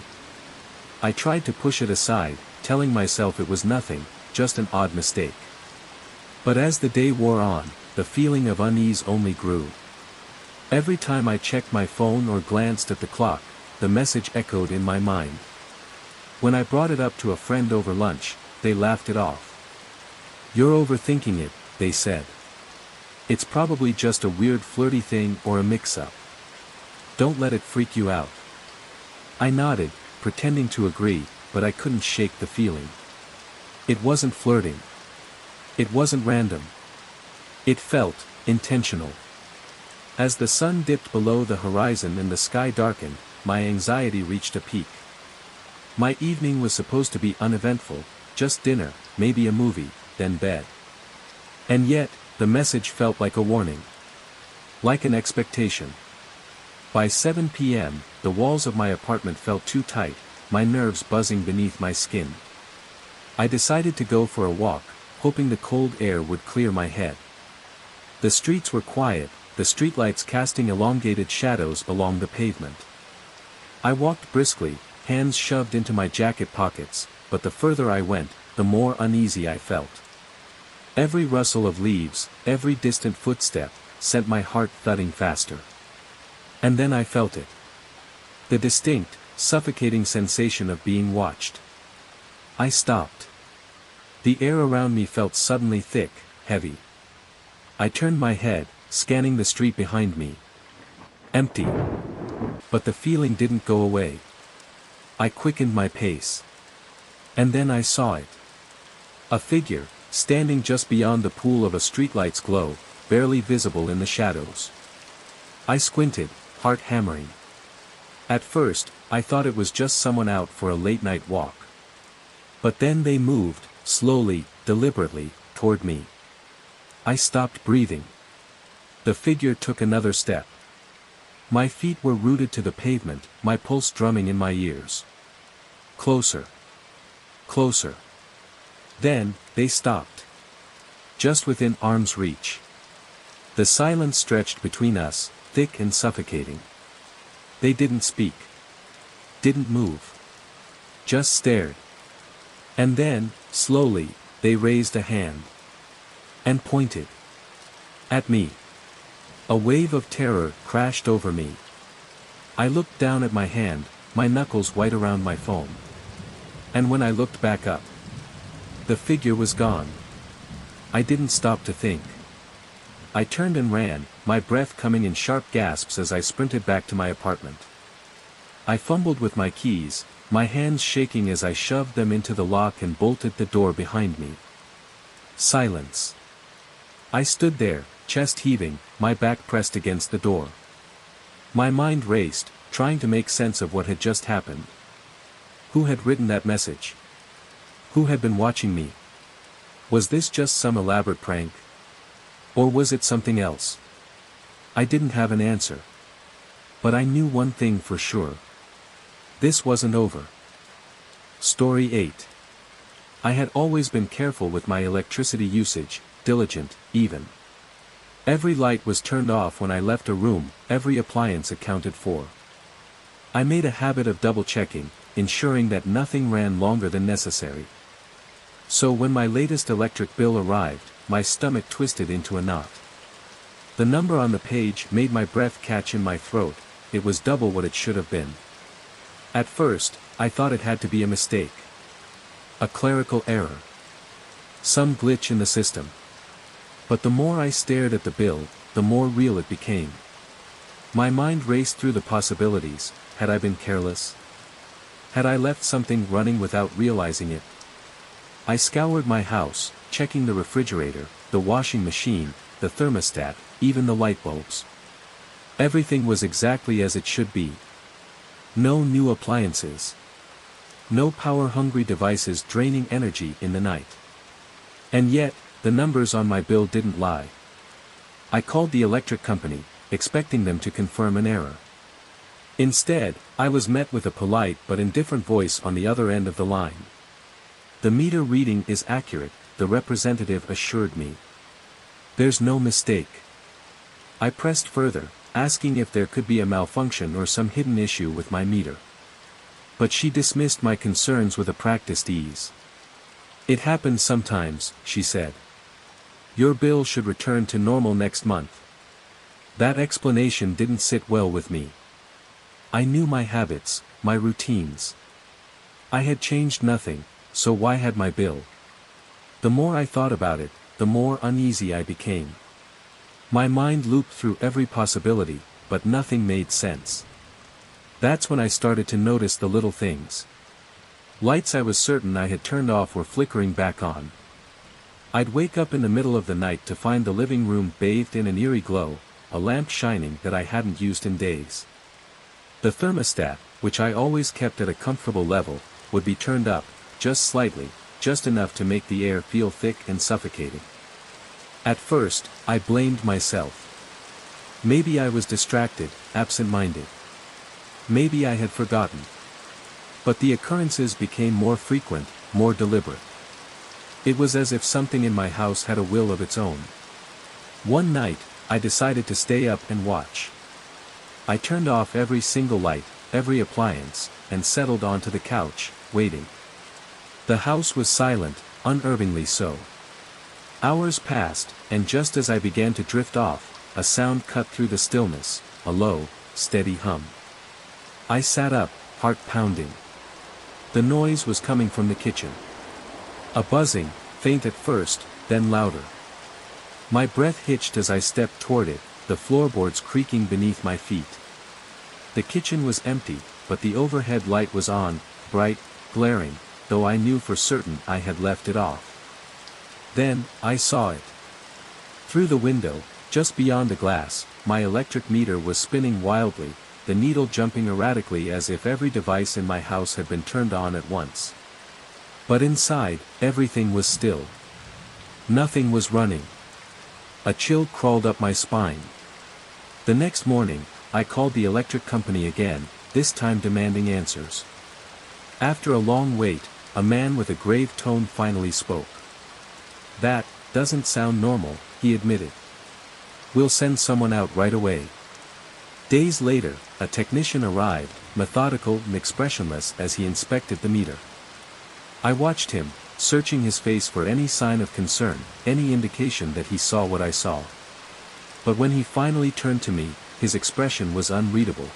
Speaker 1: I tried to push it aside, telling myself it was nothing, just an odd mistake. But as the day wore on, the feeling of unease only grew. Every time I checked my phone or glanced at the clock, the message echoed in my mind. When I brought it up to a friend over lunch, they laughed it off. You're overthinking it, they said. It's probably just a weird flirty thing or a mix-up. Don't let it freak you out. I nodded, pretending to agree, but I couldn't shake the feeling. It wasn't flirting. It wasn't random. It felt intentional. As the sun dipped below the horizon and the sky darkened, my anxiety reached a peak. My evening was supposed to be uneventful, just dinner, maybe a movie, then bed. And yet, the message felt like a warning. Like an expectation. By 7 p.m., the walls of my apartment felt too tight, my nerves buzzing beneath my skin. I decided to go for a walk, hoping the cold air would clear my head. The streets were quiet, the streetlights casting elongated shadows along the pavement. I walked briskly, hands shoved into my jacket pockets, but the further I went, the more uneasy I felt. Every rustle of leaves, every distant footstep, sent my heart thudding faster. And then I felt it. The distinct, suffocating sensation of being watched. I stopped. The air around me felt suddenly thick, heavy. I turned my head, scanning the street behind me. Empty. But the feeling didn't go away. I quickened my pace. And then I saw it. A figure, standing just beyond the pool of a streetlight's glow, barely visible in the shadows. I squinted, heart hammering. At first, I thought it was just someone out for a late-night walk. But then they moved, slowly, deliberately, toward me. I stopped breathing. The figure took another step. My feet were rooted to the pavement, my pulse drumming in my ears. Closer. Closer. Then, they stopped. Just within arm's reach. The silence stretched between us, thick and suffocating. They didn't speak. Didn't move. Just stared. And then, slowly, they raised a hand. And pointed. At me. A wave of terror crashed over me. I looked down at my hand, my knuckles white around my foam. And when I looked back up, the figure was gone. I didn't stop to think. I turned and ran, my breath coming in sharp gasps as I sprinted back to my apartment. I fumbled with my keys, my hands shaking as I shoved them into the lock and bolted the door behind me. Silence. I stood there, chest heaving, my back pressed against the door. My mind raced, trying to make sense of what had just happened. Who had written that message? Who had been watching me? Was this just some elaborate prank? Or was it something else? I didn't have an answer. But I knew one thing for sure. This wasn't over. Story 8. I had always been careful with my electricity usage, diligent, even. Every light was turned off when I left a room, every appliance accounted for. I made a habit of double-checking, ensuring that nothing ran longer than necessary. So when my latest electric bill arrived, my stomach twisted into a knot. The number on the page made my breath catch in my throat, it was double what it should have been. At first, I thought it had to be a mistake. A clerical error. Some glitch in the system. But the more I stared at the bill, the more real it became. My mind raced through the possibilities. Had I been careless? Had I left something running without realizing it? I scoured my house, checking the refrigerator, the washing machine, the thermostat, even the light bulbs. Everything was exactly as it should be. No new appliances. No power-hungry devices draining energy in the night. And yet, the numbers on my bill didn't lie. I called the electric company, expecting them to confirm an error. Instead, I was met with a polite but indifferent voice on the other end of the line. The meter reading is accurate, the representative assured me. There's no mistake. I pressed further, asking if there could be a malfunction or some hidden issue with my meter. But she dismissed my concerns with a practiced ease. It happens sometimes, she said. Your bill should return to normal next month. That explanation didn't sit well with me. I knew my habits, my routines. I had changed nothing, so why had my bill? The more I thought about it, the more uneasy I became. My mind looped through every possibility, but nothing made sense. That's when I started to notice the little things. Lights I was certain I had turned off were flickering back on. I'd wake up in the middle of the night to find the living room bathed in an eerie glow, a lamp shining that I hadn't used in days. The thermostat, which I always kept at a comfortable level, would be turned up, just slightly, just enough to make the air feel thick and suffocating. At first, I blamed myself. Maybe I was distracted, absent-minded. Maybe I had forgotten. But the occurrences became more frequent, more deliberate. It was as if something in my house had a will of its own. One night, I decided to stay up and watch. I turned off every single light, every appliance, and settled onto the couch, waiting. The house was silent, unnervingly so. Hours passed, and just as I began to drift off, a sound cut through the stillness, a low, steady hum. I sat up, heart pounding. The noise was coming from the kitchen. A buzzing, faint at first, then louder. My breath hitched as I stepped toward it, the floorboards creaking beneath my feet. The kitchen was empty, but the overhead light was on, bright, glaring, though I knew for certain I had left it off. Then, I saw it. Through the window, just beyond the glass, my electric meter was spinning wildly, the needle jumping erratically as if every device in my house had been turned on at once. But inside, everything was still. Nothing was running. A chill crawled up my spine. The next morning, I called the electric company again, this time demanding answers. After a long wait, a man with a grave tone finally spoke. "That doesn't sound normal," he admitted. "We'll send someone out right away." Days later, a technician arrived, methodical and expressionless as he inspected the meter. I watched him, searching his face for any sign of concern, any indication that he saw what I saw. But when he finally turned to me, his expression was unreadable.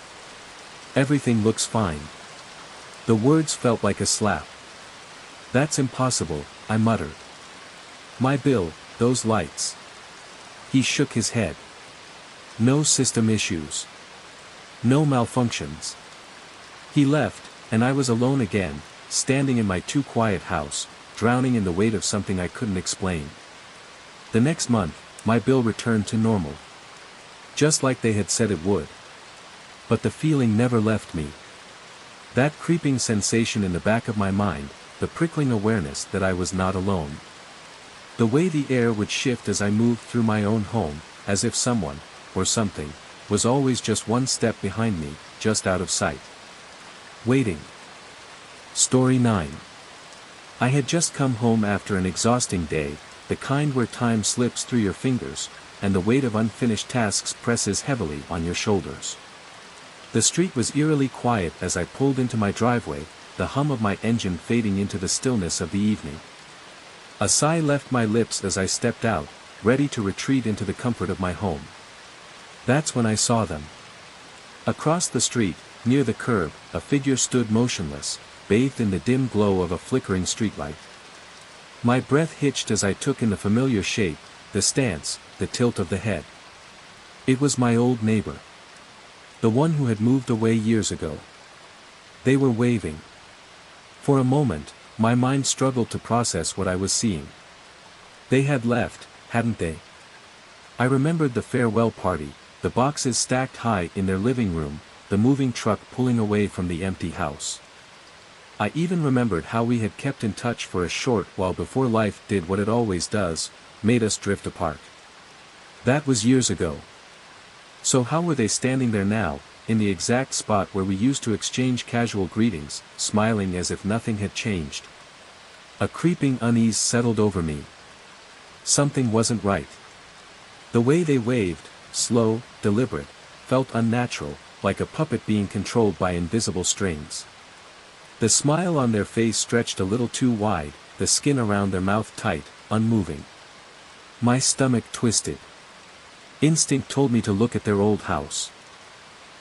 Speaker 1: "Everything looks fine." The words felt like a slap. "That's impossible," I muttered. "My bill, those lights." He shook his head. "No system issues. No malfunctions." He left, and I was alone again, standing in my too quiet house, drowning in the weight of something I couldn't explain. The next month, my bill returned to normal. Just like they had said it would. But the feeling never left me. That creeping sensation in the back of my mind, the prickling awareness that I was not alone. The way the air would shift as I moved through my own home, as if someone, or something, was always just one step behind me, just out of sight. Waiting. Story 9. I had just come home after an exhausting day, the kind where time slips through your fingers, and the weight of unfinished tasks presses heavily on your shoulders. The street was eerily quiet as I pulled into my driveway, the hum of my engine fading into the stillness of the evening. A sigh left my lips as I stepped out, ready to retreat into the comfort of my home. That's when I saw them. Across the street, near the curb, a figure stood motionless, bathed in the dim glow of a flickering streetlight. My breath hitched as I took in the familiar shape, the stance, the tilt of the head. It was my old neighbor. The one who had moved away years ago. They were waving. For a moment, my mind struggled to process what I was seeing. They had left, hadn't they? I remembered the farewell party, the boxes stacked high in their living room, the moving truck pulling away from the empty house. I even remembered how we had kept in touch for a short while before life did what it always does, made us drift apart. That was years ago. So how were they standing there now, in the exact spot where we used to exchange casual greetings, smiling as if nothing had changed? A creeping unease settled over me. Something wasn't right. The way they waved, slow, deliberate, felt unnatural, like a puppet being controlled by invisible strings. The smile on their face stretched a little too wide, the skin around their mouth tight, unmoving. My stomach twisted. Instinct told me to look at their old house.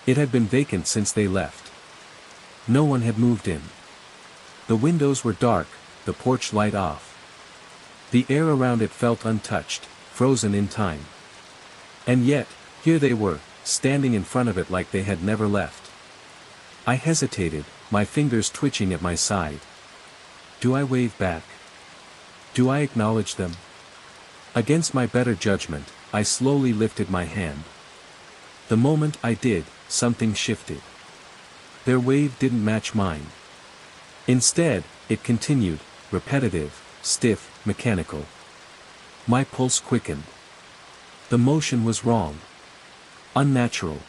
Speaker 1: It had been vacant since they left. No one had moved in. The windows were dark, the porch light off. The air around it felt untouched, frozen in time. And yet, here they were, standing in front of it like they had never left. I hesitated, my fingers twitching at my side. Do I wave back? Do I acknowledge them? Against my better judgment, I slowly lifted my hand. The moment I did, something shifted. Their wave didn't match mine. Instead, it continued, repetitive, stiff, mechanical. My pulse quickened. The motion was wrong. Unnatural.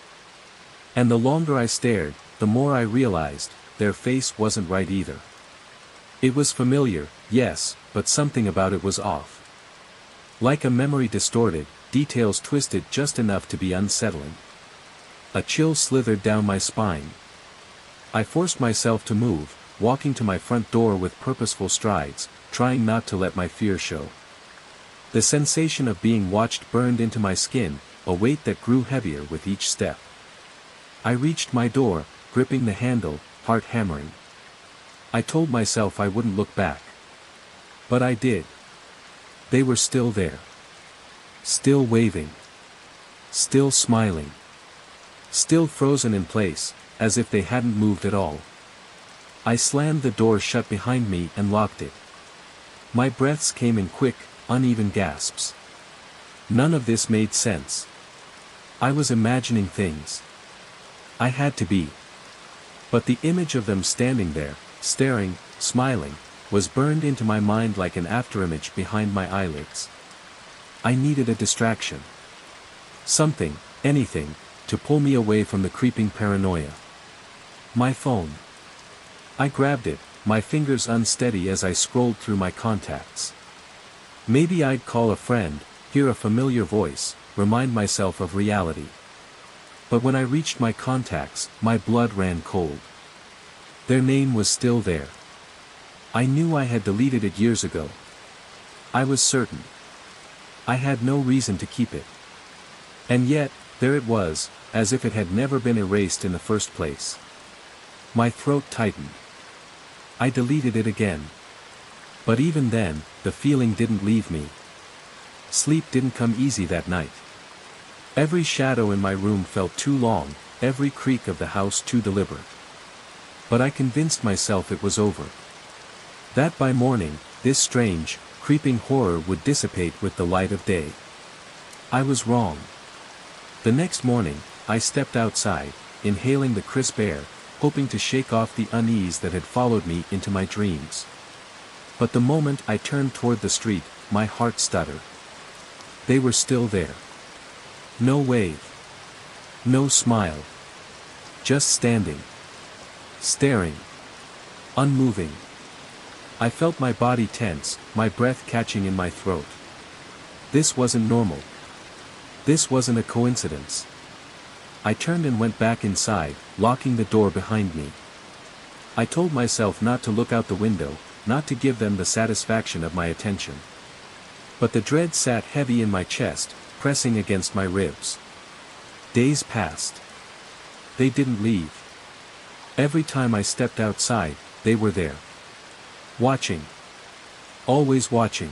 Speaker 1: And the longer I stared, the more I realized, their face wasn't right either. It was familiar, yes, but something about it was off. Like a memory distorted, details twisted just enough to be unsettling. A chill slithered down my spine. I forced myself to move, walking to my front door with purposeful strides, trying not to let my fear show. The sensation of being watched burned into my skin, a weight that grew heavier with each step. I reached my door, gripping the handle, heart hammering. I told myself I wouldn't look back. But I did. They were still there. Still waving. Still smiling. Still frozen in place, as if they hadn't moved at all. I slammed the door shut behind me and locked it. My breaths came in quick, uneven gasps. None of this made sense. I was imagining things. I had to be. But the image of them standing there, staring, smiling, was burned into my mind like an afterimage behind my eyelids. I needed a distraction. Something, anything, to pull me away from the creeping paranoia. My phone. I grabbed it, my fingers unsteady as I scrolled through my contacts. Maybe I'd call a friend, hear a familiar voice, remind myself of reality. But when I reached my contacts, my blood ran cold. Their name was still there. I knew I had deleted it years ago. I was certain. I had no reason to keep it. And yet, there it was, as if it had never been erased in the first place. My throat tightened. I deleted it again. But even then, the feeling didn't leave me. Sleep didn't come easy that night. Every shadow in my room felt too long, every creak of the house too deliberate. But I convinced myself it was over. That by morning, this strange, creeping horror would dissipate with the light of day. I was wrong. The next morning, I stepped outside, inhaling the crisp air, hoping to shake off the unease that had followed me into my dreams. But the moment I turned toward the street, my heart stuttered. They were still there. No wave. No smile. Just standing. Staring. Unmoving. I felt my body tense, my breath catching in my throat. This wasn't normal. This wasn't a coincidence. I turned and went back inside, locking the door behind me. I told myself not to look out the window, not to give them the satisfaction of my attention. But the dread sat heavy in my chest, pressing against my ribs. Days passed. They didn't leave. Every time I stepped outside, they were there. Watching. Always watching.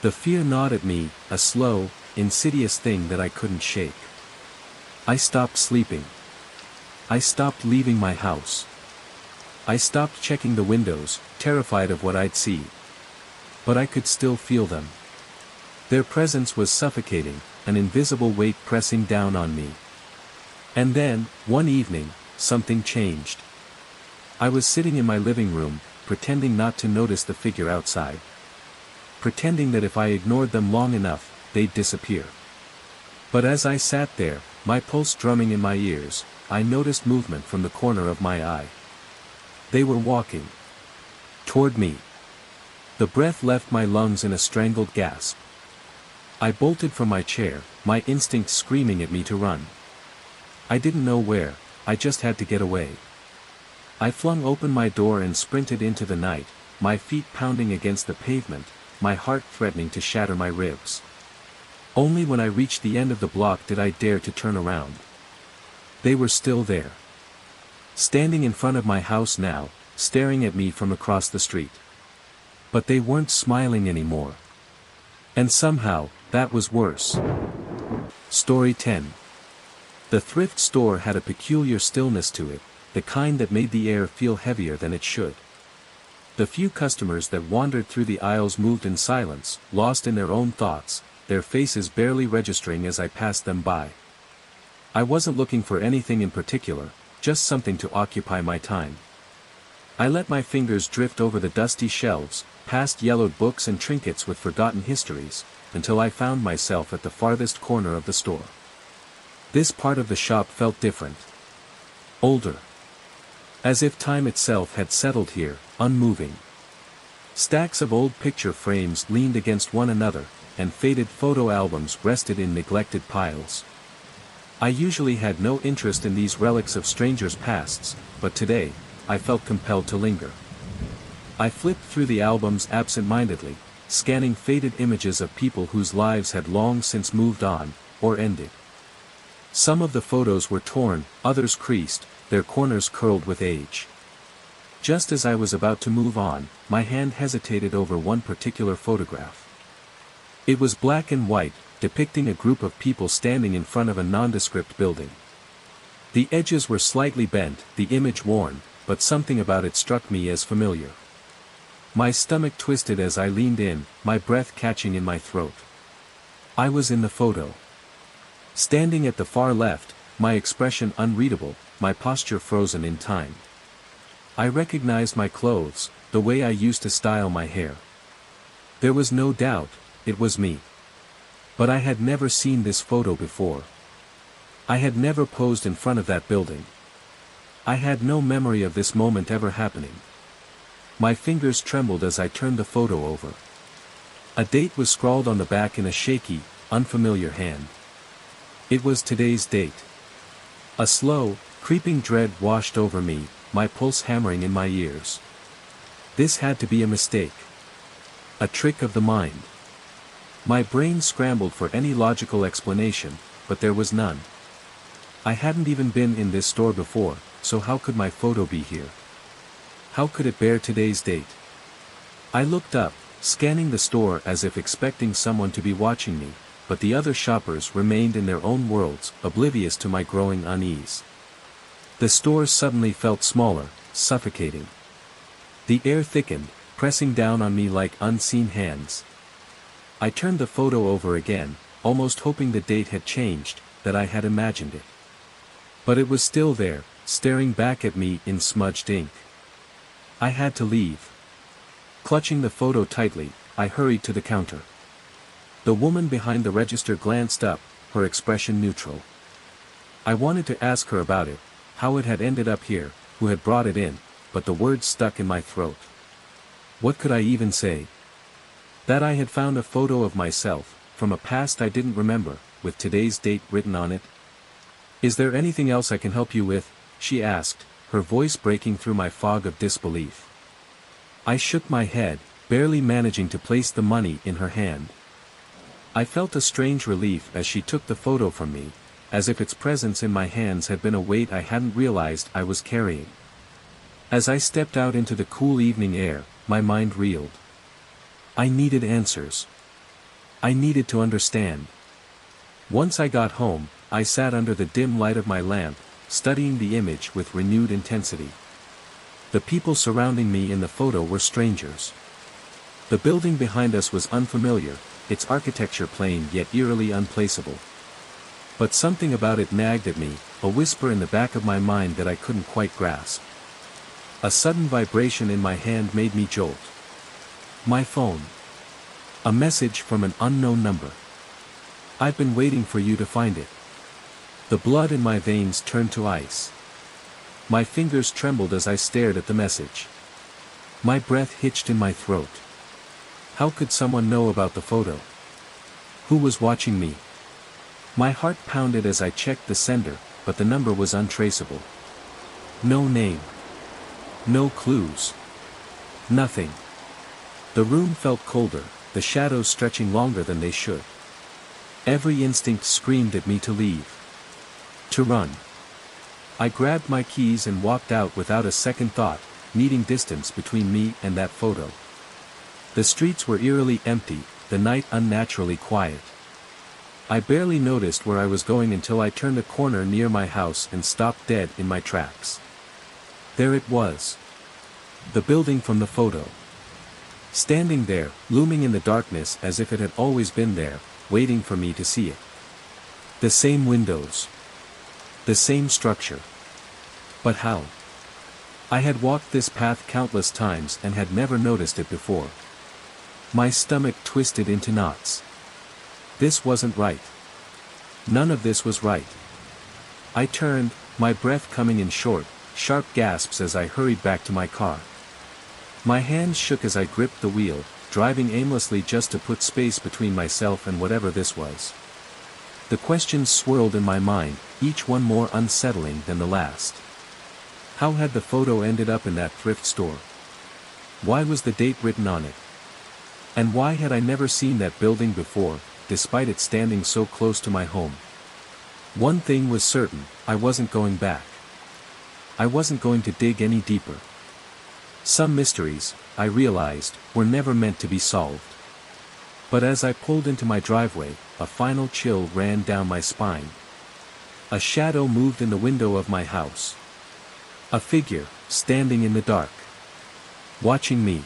Speaker 1: The fear gnawed at me, a slow, insidious thing that I couldn't shake. I stopped sleeping. I stopped leaving my house. I stopped checking the windows, terrified of what I'd see. But I could still feel them. Their presence was suffocating, an invisible weight pressing down on me. And then, one evening, something changed. I was sitting in my living room, pretending not to notice the figure outside. Pretending that if I ignored them long enough, they'd disappear. But as I sat there, my pulse drumming in my ears, I noticed movement from the corner of my eye. They were walking. Toward me. The breath left my lungs in a strangled gasp. I bolted from my chair, my instincts screaming at me to run. I didn't know where, I just had to get away. I flung open my door and sprinted into the night, my feet pounding against the pavement, my heart threatening to shatter my ribs. Only when I reached the end of the block did I dare to turn around. They were still there. Standing in front of my house now, staring at me from across the street. But they weren't smiling anymore. And somehow, that was worse. Story 10. The thrift store had a peculiar stillness to it, the kind that made the air feel heavier than it should. The few customers that wandered through the aisles moved in silence, lost in their own thoughts, their faces barely registering as I passed them by. I wasn't looking for anything in particular, just something to occupy my time. I let my fingers drift over the dusty shelves, past yellowed books and trinkets with forgotten histories, until I found myself at the farthest corner of the store. This part of the shop felt different. Older. As if time itself had settled here, unmoving. Stacks of old picture frames leaned against one another, and faded photo albums rested in neglected piles. I usually had no interest in these relics of strangers' pasts, but today, I felt compelled to linger. I flipped through the albums absent-mindedly, scanning faded images of people whose lives had long since moved on, or ended. Some of the photos were torn, others creased, their corners curled with age. Just as I was about to move on, my hand hesitated over one particular photograph. It was black and white, depicting a group of people standing in front of a nondescript building. The edges were slightly bent, the image worn, but something about it struck me as familiar. My stomach twisted as I leaned in, my breath catching in my throat. I was in the photo. Standing at the far left, my expression unreadable, my posture frozen in time. I recognized my clothes, the way I used to style my hair. There was no doubt, it was me. But I had never seen this photo before. I had never posed in front of that building. I had no memory of this moment ever happening. My fingers trembled as I turned the photo over. A date was scrawled on the back in a shaky, unfamiliar hand. It was today's date. A slow, creeping dread washed over me, my pulse hammering in my ears. This had to be a mistake. A trick of the mind. My brain scrambled for any logical explanation, but there was none. I hadn't even been in this store before, so how could my photo be here? How could it bear today's date? I looked up, scanning the store as if expecting someone to be watching me, but the other shoppers remained in their own worlds, oblivious to my growing unease. The store suddenly felt smaller, suffocating. The air thickened, pressing down on me like unseen hands. I turned the photo over again, almost hoping the date had changed, that I had imagined it. But it was still there, staring back at me in smudged ink. I had to leave. Clutching the photo tightly, I hurried to the counter. The woman behind the register glanced up, her expression neutral. I wanted to ask her about it, how it had ended up here, who had brought it in, but the words stuck in my throat. What could I even say? That I had found a photo of myself, from a past I didn't remember, with today's date written on it? "Is there anything else I can help you with?" she asked, her voice breaking through my fog of disbelief. I shook my head, barely managing to place the money in her hand. I felt a strange relief as she took the photo from me, as if its presence in my hands had been a weight I hadn't realized I was carrying. As I stepped out into the cool evening air, my mind reeled. I needed answers. I needed to understand. Once I got home, I sat under the dim light of my lamp, studying the image with renewed intensity. The people surrounding me in the photo were strangers. The building behind us was unfamiliar, its architecture plain yet eerily unplaceable. But something about it nagged at me, a whisper in the back of my mind that I couldn't quite grasp. A sudden vibration in my hand made me jolt. My phone. A message from an unknown number. "I've been waiting for you to find it." The blood in my veins turned to ice. My fingers trembled as I stared at the message. My breath hitched in my throat. How could someone know about the photo? Who was watching me? My heart pounded as I checked the sender, but the number was untraceable. No name. No clues. Nothing. The room felt colder, the shadows stretching longer than they should. Every instinct screamed at me to leave. To run. I grabbed my keys and walked out without a second thought, needing distance between me and that photo. The streets were eerily empty, the night unnaturally quiet. I barely noticed where I was going until I turned a corner near my house and stopped dead in my tracks. There it was. The building from the photo. Standing there, looming in the darkness as if it had always been there, waiting for me to see it. The same windows. The same structure. But how? I had walked this path countless times and had never noticed it before. My stomach twisted into knots. This wasn't right. None of this was right. I turned, my breath coming in short, sharp gasps as I hurried back to my car. My hands shook as I gripped the wheel, driving aimlessly just to put space between myself and whatever this was. The questions swirled in my mind, each one more unsettling than the last. How had the photo ended up in that thrift store? Why was the date written on it? And why had I never seen that building before, despite it standing so close to my home? One thing was certain, I wasn't going back. I wasn't going to dig any deeper. Some mysteries, I realized, were never meant to be solved. But as I pulled into my driveway, a final chill ran down my spine. A shadow moved in the window of my house. A figure, standing in the dark. Watching me.